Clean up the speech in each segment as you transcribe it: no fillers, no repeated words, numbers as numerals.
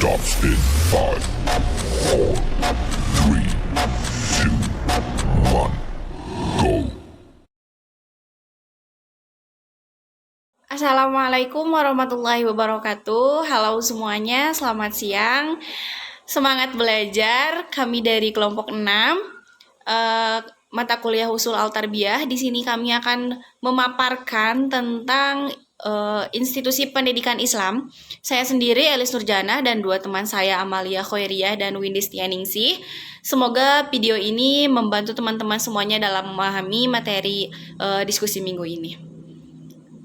Stops in 5, 4, 3, 2, 1, go. Assalamualaikum warahmatullahi wabarakatuh. Halo semuanya, selamat siang. Semangat belajar. Kami dari kelompok 6 mata kuliah Ushul Al-Tarbiyah. Di sini kami akan memaparkan tentang institusi pendidikan Islam. Saya sendiri Elis Nurjana dan dua teman saya Amalia Khoiriyah dan Windis Tianingsih. Semoga video ini membantu teman-teman semuanya dalam memahami materi diskusi minggu ini.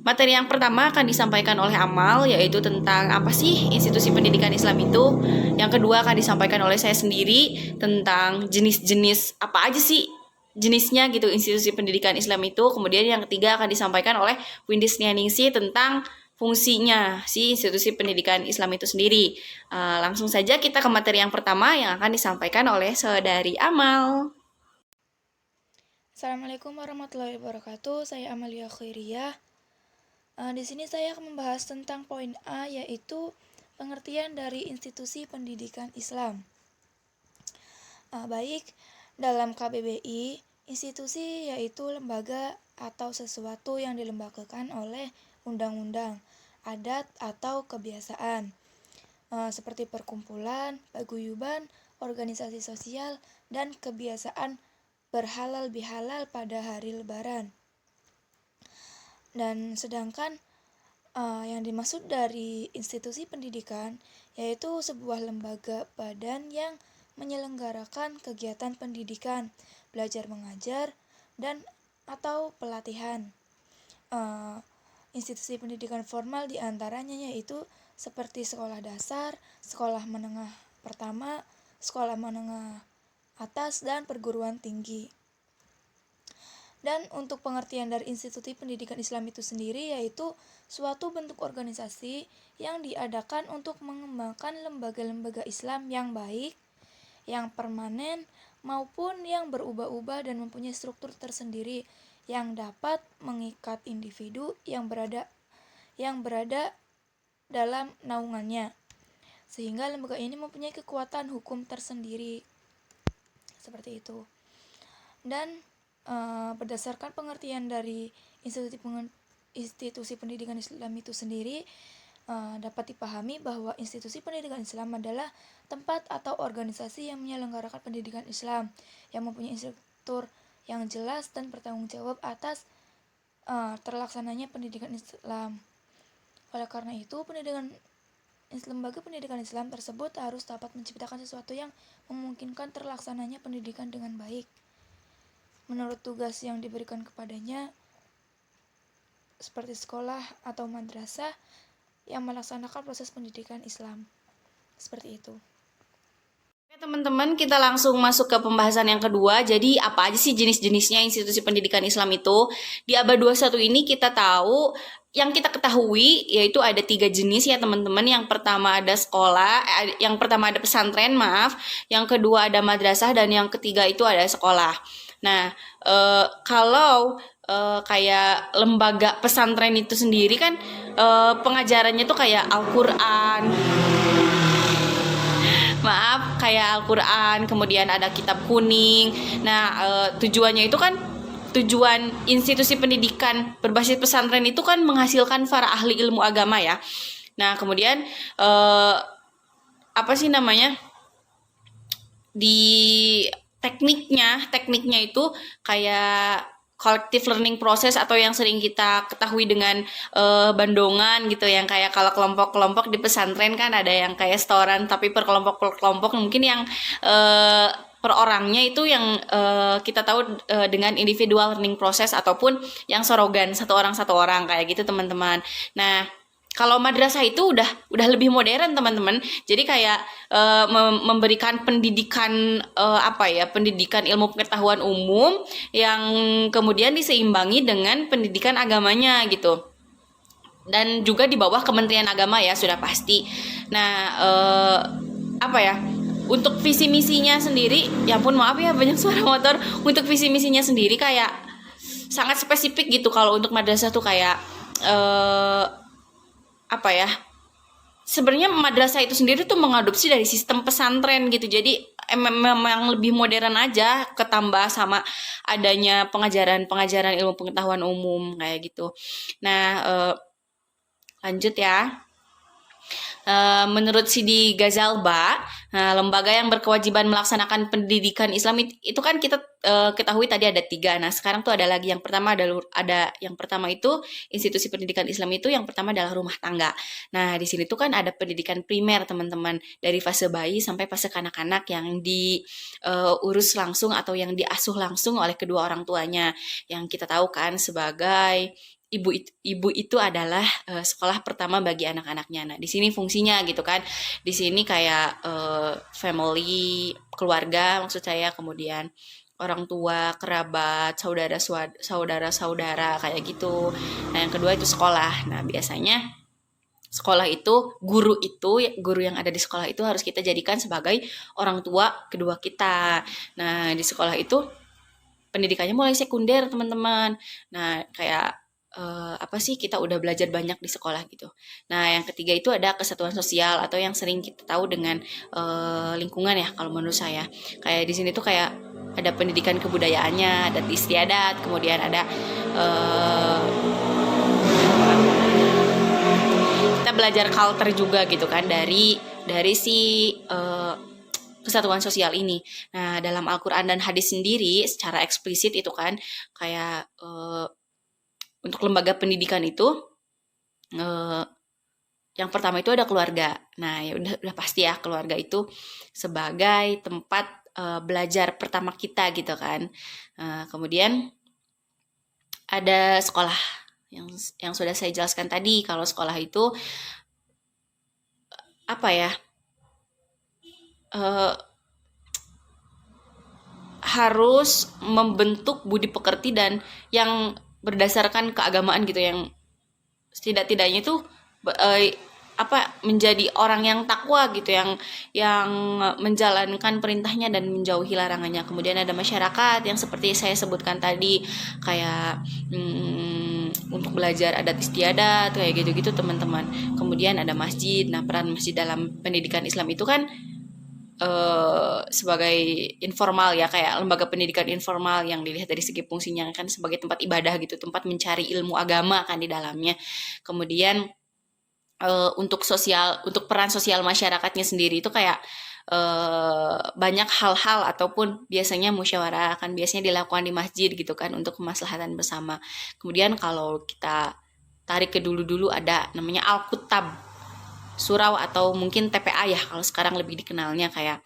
Materi yang pertama akan disampaikan oleh Amal, yaitu tentang apa sih institusi pendidikan Islam itu. Yang kedua akan disampaikan oleh saya sendiri tentang jenis-jenis apa aja sih jenisnya gitu institusi pendidikan Islam itu. Kemudian yang ketiga akan disampaikan oleh Windis Nianingsih tentang fungsinya si institusi pendidikan Islam itu sendiri. Langsung saja kita ke materi yang pertama yang akan disampaikan oleh saudari Amal. Assalamualaikum warahmatullahi wabarakatuh. Saya Amalia Khoiriyah. Di sini saya akan membahas tentang poin A, yaitu pengertian dari institusi pendidikan Islam. Baik, dalam KBBI, institusi yaitu lembaga atau sesuatu yang dilembagakan oleh undang-undang, adat atau kebiasaan, seperti perkumpulan, paguyuban, organisasi sosial, dan kebiasaan berhalal bihalal pada hari Lebaran. Dan sedangkan yang dimaksud dari institusi pendidikan yaitu sebuah lembaga badan yang menyelenggarakan kegiatan pendidikan, belajar mengajar, dan atau pelatihan. Institusi pendidikan formal diantaranya yaitu seperti sekolah dasar, sekolah menengah pertama, sekolah menengah atas, dan perguruan tinggi. Dan untuk pengertian dari institusi pendidikan Islam itu sendiri yaitu suatu bentuk organisasi yang diadakan untuk mengembangkan lembaga-lembaga Islam yang baik, yang permanen, maupun yang berubah-ubah dan mempunyai struktur tersendiri yang dapat mengikat individu yang berada dalam naungannya, sehingga lembaga ini mempunyai kekuatan hukum tersendiri. Seperti itu. Dan berdasarkan pengertian dari institusi pendidikan Islam itu sendiri, dapat dipahami bahwa institusi pendidikan Islam adalah tempat atau organisasi yang menyelenggarakan pendidikan Islam yang mempunyai struktur yang jelas dan bertanggung jawab atas terlaksananya pendidikan Islam. Oleh karena itu, lembaga pendidikan Islam tersebut harus dapat menciptakan sesuatu yang memungkinkan terlaksananya pendidikan dengan baik menurut tugas yang diberikan kepadanya, seperti sekolah atau madrasah yang melaksanakan proses pendidikan Islam. Seperti itu. Oke teman-teman, kita langsung masuk ke pembahasan yang kedua. Jadi apa aja sih jenis-jenisnya institusi pendidikan Islam itu? Di abad 21 ini kita tahu, yang kita ketahui yaitu ada 3 jenis ya teman-teman. Yang pertama ada yang pertama ada pesantren, yang kedua ada madrasah, dan yang ketiga itu ada sekolah. Nah, kalau kayak lembaga pesantren itu sendiri kan pengajarannya tuh kayak Al-Quran, kayak Al-Quran, kemudian ada kitab kuning. Nah, tujuannya itu kan tujuan institusi pendidikan berbasis pesantren itu kan menghasilkan para ahli ilmu agama ya. Nah, kemudian apa sih namanya? Di tekniknya itu kayak collective learning process atau yang sering kita ketahui dengan bandongan gitu, yang kayak kalau kelompok-kelompok di pesantren kan ada yang kayak setoran tapi per kelompok mungkin yang per orangnya itu yang kita tahu dengan individual learning process ataupun yang sorogan satu orang kayak gitu teman-teman. Nah, kalau madrasah itu udah lebih modern teman-teman. Jadi kayak memberikan pendidikan pendidikan ilmu pengetahuan umum yang kemudian diseimbangi dengan pendidikan agamanya gitu. Dan juga di bawah Kementerian Agama ya sudah pasti. Nah, untuk visi misinya sendiri, ya ampun maaf ya banyak suara motor. Untuk visi misinya sendiri kayak sangat spesifik gitu. Kalau untuk madrasah tuh kayak sebenarnya madrasah itu sendiri tuh mengadopsi dari sistem pesantren gitu. Jadi memang lebih modern aja, ketambah sama adanya pengajaran ilmu pengetahuan umum kayak gitu. Nah, lanjut ya. Menurut Sidi Ghazalba, lembaga yang berkewajiban melaksanakan pendidikan Islam itu kan kita ketahui tadi ada 3. Nah, sekarang tuh ada lagi yang pertama, ada yang pertama itu institusi pendidikan Islam itu yang pertama adalah rumah tangga. Nah, di sini tuh kan ada pendidikan primer teman-teman, dari fase bayi sampai fase kanak-kanak yang diurus langsung atau yang diasuh langsung oleh kedua orang tuanya, yang kita tahu kan sebagai ibu itu adalah sekolah pertama bagi anak-anaknya. Nah, di sini fungsinya gitu kan. Di sini kayak family, keluarga maksud saya, kemudian orang tua, kerabat, saudara-saudara kayak gitu. Nah, yang kedua itu sekolah. Nah, biasanya sekolah itu, guru yang ada di sekolah itu harus kita jadikan sebagai orang tua kedua kita. Nah, di sekolah itu pendidikannya mulai sekunder, teman-teman. Nah, kayak apa sih, kita udah belajar banyak di sekolah gitu. Nah, yang ketiga itu ada kesatuan sosial atau yang sering kita tahu dengan lingkungan ya, kalau menurut saya. Kayak di sini tuh kayak ada pendidikan kebudayaannya, adat istiadat, kemudian ada kita belajar culture juga gitu kan dari si kesatuan sosial ini. Nah, dalam Al-Quran dan hadis sendiri secara eksplisit itu kan kayak untuk lembaga pendidikan itu yang pertama itu ada keluarga. Nah, ya udah pasti ya, keluarga itu sebagai tempat belajar pertama kita gitu kan. Kemudian ada sekolah yang sudah saya jelaskan tadi. Kalau sekolah itu apa ya, harus membentuk budi pekerti dan yang berdasarkan keagamaan gitu, yang setidak-tidaknya itu menjadi orang yang takwa gitu, yang menjalankan perintahnya dan menjauhi larangannya. Kemudian ada masyarakat yang seperti saya sebutkan tadi, kayak untuk belajar adat istiadat kayak gitu-gitu teman-teman. Kemudian ada masjid. Nah, peran masjid dalam pendidikan Islam itu kan sebagai informal ya, kayak lembaga pendidikan informal yang dilihat dari segi fungsinya kan sebagai tempat ibadah gitu, tempat mencari ilmu agama kan di dalamnya. Kemudian untuk peran sosial masyarakatnya sendiri itu kayak banyak hal-hal ataupun biasanya musyawarah kan biasanya dilakukan di masjid gitu kan untuk kemaslahatan bersama. Kemudian kalau kita tarik ke dulu-dulu ada namanya Al-Kutab, surau atau mungkin TPA ya kalau sekarang lebih dikenalnya, kayak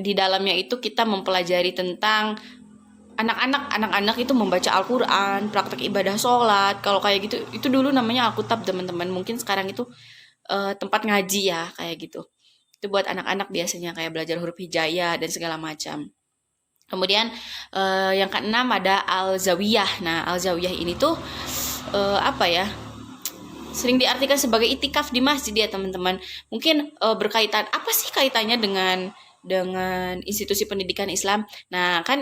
di dalamnya itu kita mempelajari tentang anak-anak itu membaca Al-Quran, praktek ibadah sholat. Kalau kayak gitu itu dulu namanya Al-Kutab teman-teman. Mungkin sekarang itu tempat ngaji ya kayak gitu. Itu buat anak-anak biasanya kayak belajar huruf hijaiyah dan segala macam. Kemudian yang keenam ada Al-Zawiyah. Nah, Al-Zawiyah ini tuh sering diartikan sebagai itikaf di masjid ya teman-teman. Mungkin berkaitan, apa sih kaitannya dengan institusi pendidikan Islam? Nah, kan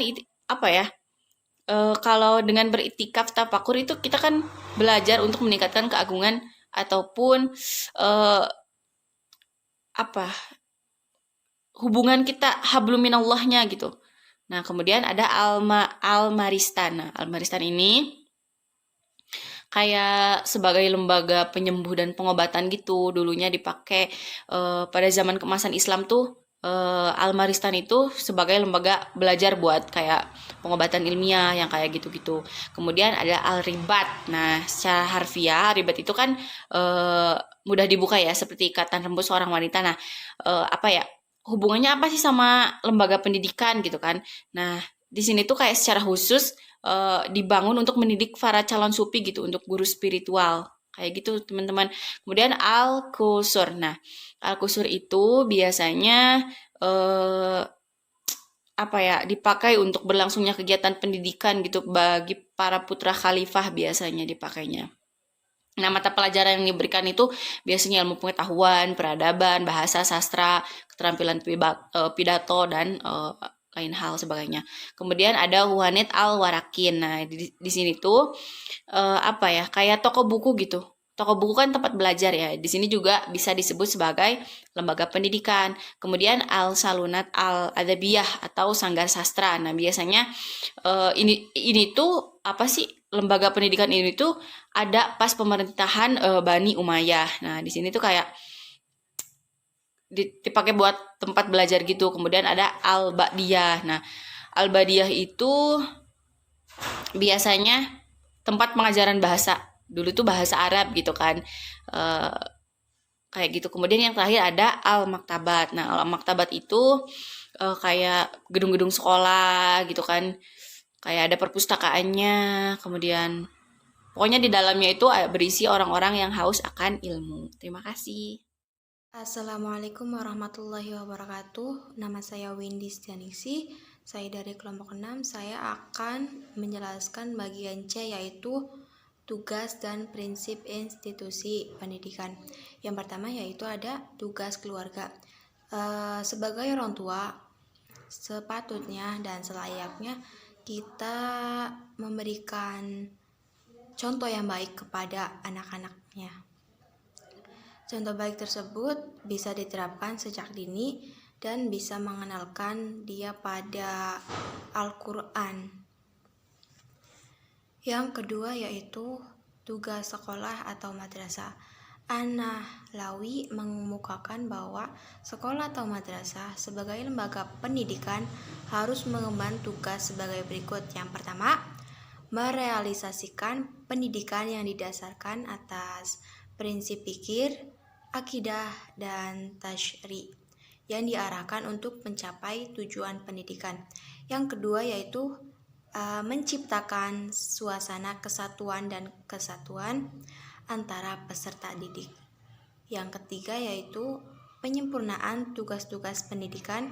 kalau dengan beritikaf tafakur itu kita kan belajar untuk meningkatkan keagungan ataupun hubungan kita hablum minallahnya gitu. Nah, kemudian ada Al-Maristan. Nah, Al-Maristan ini kayak sebagai lembaga penyembuh dan pengobatan gitu. Dulunya dipakai pada zaman keemasan Islam tuh, Al-Maristan itu sebagai lembaga belajar buat kayak pengobatan ilmiah yang kayak gitu-gitu. Kemudian ada Al-Ribat. Nah, secara harfiah ribat itu kan mudah dibuka ya, seperti ikatan rambut seorang wanita. Nah, hubungannya apa sih sama lembaga pendidikan gitu kan? Nah, di sini tuh kayak secara khusus dibangun untuk mendidik para calon sufi gitu, untuk guru spiritual kayak gitu teman-teman. Kemudian Al-Qusur. Nah, Al-Qusur itu biasanya dipakai untuk berlangsungnya kegiatan pendidikan gitu bagi para putra khalifah, biasanya dipakainya. Nah, mata pelajaran yang diberikan itu biasanya ilmu pengetahuan, peradaban, bahasa, sastra, keterampilan pidato, dan lain hal sebagainya. Kemudian ada Huwanet Al-Warakin. Nah, di sini tuh kayak toko buku gitu. toko buku kan tempat belajar ya. Di sini juga bisa disebut sebagai lembaga pendidikan. Kemudian Al-Salunat Al-Adabiyah atau Sanggar Sastra. Nah, biasanya ini tuh apa sih, lembaga pendidikan ini tuh ada pas pemerintahan Bani Umayyah. Nah, di sini tuh kayak dipakai buat tempat belajar gitu. Kemudian ada Al-Ba'diyah. Nah, Al-Ba'diyah itu biasanya tempat pengajaran bahasa. Dulu tuh bahasa Arab gitu kan. Eh, Kayak gitu. Kemudian yang terakhir ada Al-Maktabat. Nah, Al-Maktabat itu kayak gedung-gedung sekolah gitu kan. Kayak ada perpustakaannya. Kemudian pokoknya di dalamnya itu berisi orang-orang yang haus akan ilmu. Terima kasih. Assalamualaikum warahmatullahi wabarakatuh. Nama saya Windy Stianingsih. Saya dari kelompok 6. Saya akan menjelaskan bagian C, yaitu tugas dan prinsip institusi pendidikan. Yang pertama yaitu ada tugas keluarga. Sebagai orang tua, sepatutnya dan selayaknya kita memberikan contoh yang baik kepada anak-anaknya. Contoh baik tersebut bisa diterapkan sejak dini dan bisa mengenalkan dia pada Al-Quran. Yang kedua yaitu tugas sekolah atau madrasah. An-Nahlawi mengemukakan bahwa sekolah atau madrasah sebagai lembaga pendidikan harus mengemban tugas sebagai berikut. Yang pertama, merealisasikan pendidikan yang didasarkan atas prinsip pikir, akidah, dan tasyri yang diarahkan untuk mencapai tujuan pendidikan. Yang kedua yaitu menciptakan suasana kesatuan dan kesatuan antara peserta didik. Yang ketiga yaitu penyempurnaan tugas-tugas pendidikan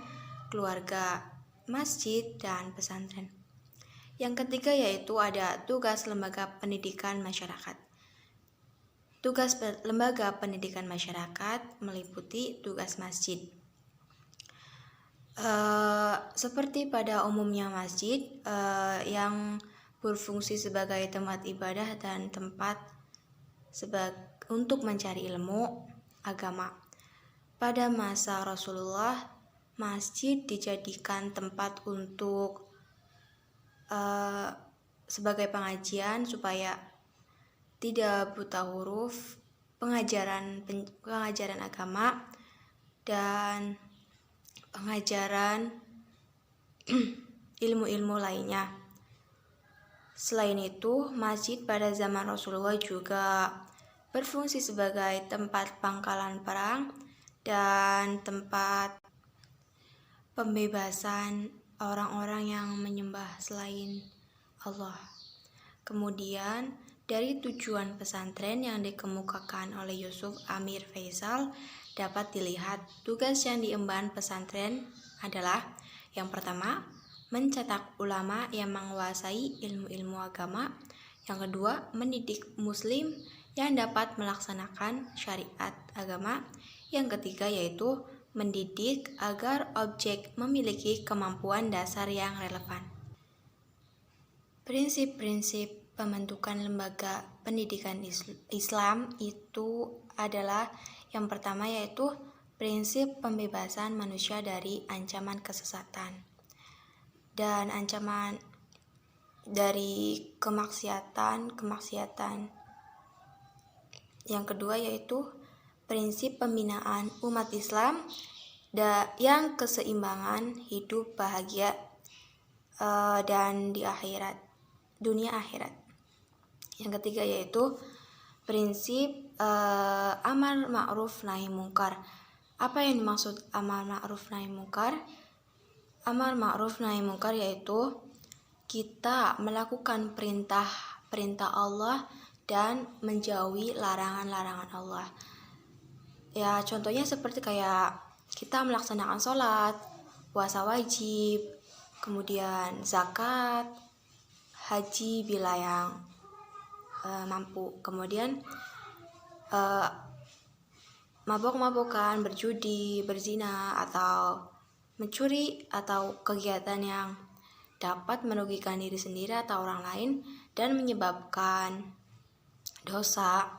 keluarga, masjid, dan pesantren. Yang ketiga yaitu ada tugas lembaga pendidikan masyarakat. Tugas lembaga pendidikan masyarakat meliputi tugas masjid. Seperti pada umumnya masjid yang berfungsi sebagai tempat ibadah dan tempat untuk mencari ilmu agama. Pada masa Rasulullah, masjid dijadikan tempat untuk sebagai pengajian supaya tidak buta huruf, pengajaran agama, dan pengajaran ilmu-ilmu lainnya. Selain itu, masjid pada zaman Rasulullah juga berfungsi sebagai tempat pangkalan perang dan tempat pembebasan orang-orang yang menyembah selain Allah. Kemudian, dari tujuan pesantren yang dikemukakan oleh Yusuf Amir Faisal, dapat dilihat tugas yang diemban pesantren adalah yang pertama, mencetak ulama yang menguasai ilmu-ilmu agama. Yang kedua, mendidik muslim yang dapat melaksanakan syariat agama. Yang ketiga yaitu mendidik agar objek memiliki kemampuan dasar yang relevan. Prinsip-prinsip pembentukan lembaga pendidikan Islam itu adalah yang pertama yaitu prinsip pembebasan manusia dari ancaman kesesatan dan ancaman dari kemaksiatan. Yang kedua yaitu prinsip pembinaan umat Islam yang keseimbangan hidup bahagia dan di dunia akhirat. Yang ketiga yaitu prinsip amar ma'ruf nahi mungkar. Apa yang dimaksud amar ma'ruf nahi mungkar? Amar ma'ruf nahi mungkar yaitu kita melakukan perintah Allah dan menjauhi larangan-larangan Allah. Ya, contohnya seperti kayak kita melaksanakan sholat, puasa wajib, kemudian zakat, haji bila yang mampu, kemudian mabok-mabokan, berjudi, berzina, atau mencuri, atau kegiatan yang dapat merugikan diri sendiri atau orang lain dan menyebabkan dosa.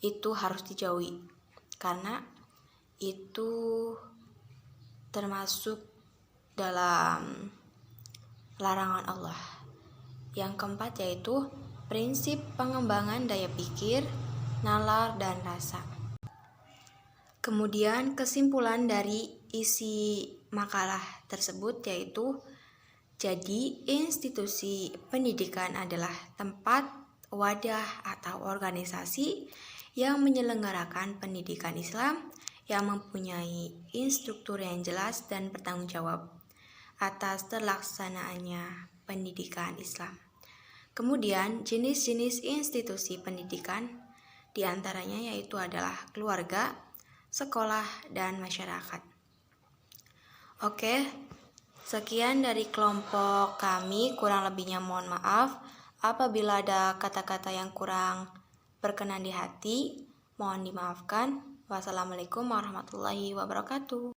itu harus dijauhi karena itu termasuk dalam larangan Allah. Yang keempat yaitu prinsip pengembangan daya pikir, nalar, dan rasa. Kemudian kesimpulan dari isi makalah tersebut yaitu, jadi institusi pendidikan adalah tempat, wadah, atau organisasi yang menyelenggarakan pendidikan Islam yang mempunyai instruktur yang jelas dan bertanggung jawab atas terlaksanaannya pendidikan Islam. Kemudian jenis-jenis institusi pendidikan diantaranya yaitu adalah keluarga, sekolah, dan masyarakat. Oke, sekian dari kelompok kami, kurang lebihnya mohon maaf. Apabila ada kata-kata yang kurang berkenan di hati, mohon dimaafkan. Wassalamualaikum warahmatullahi wabarakatuh.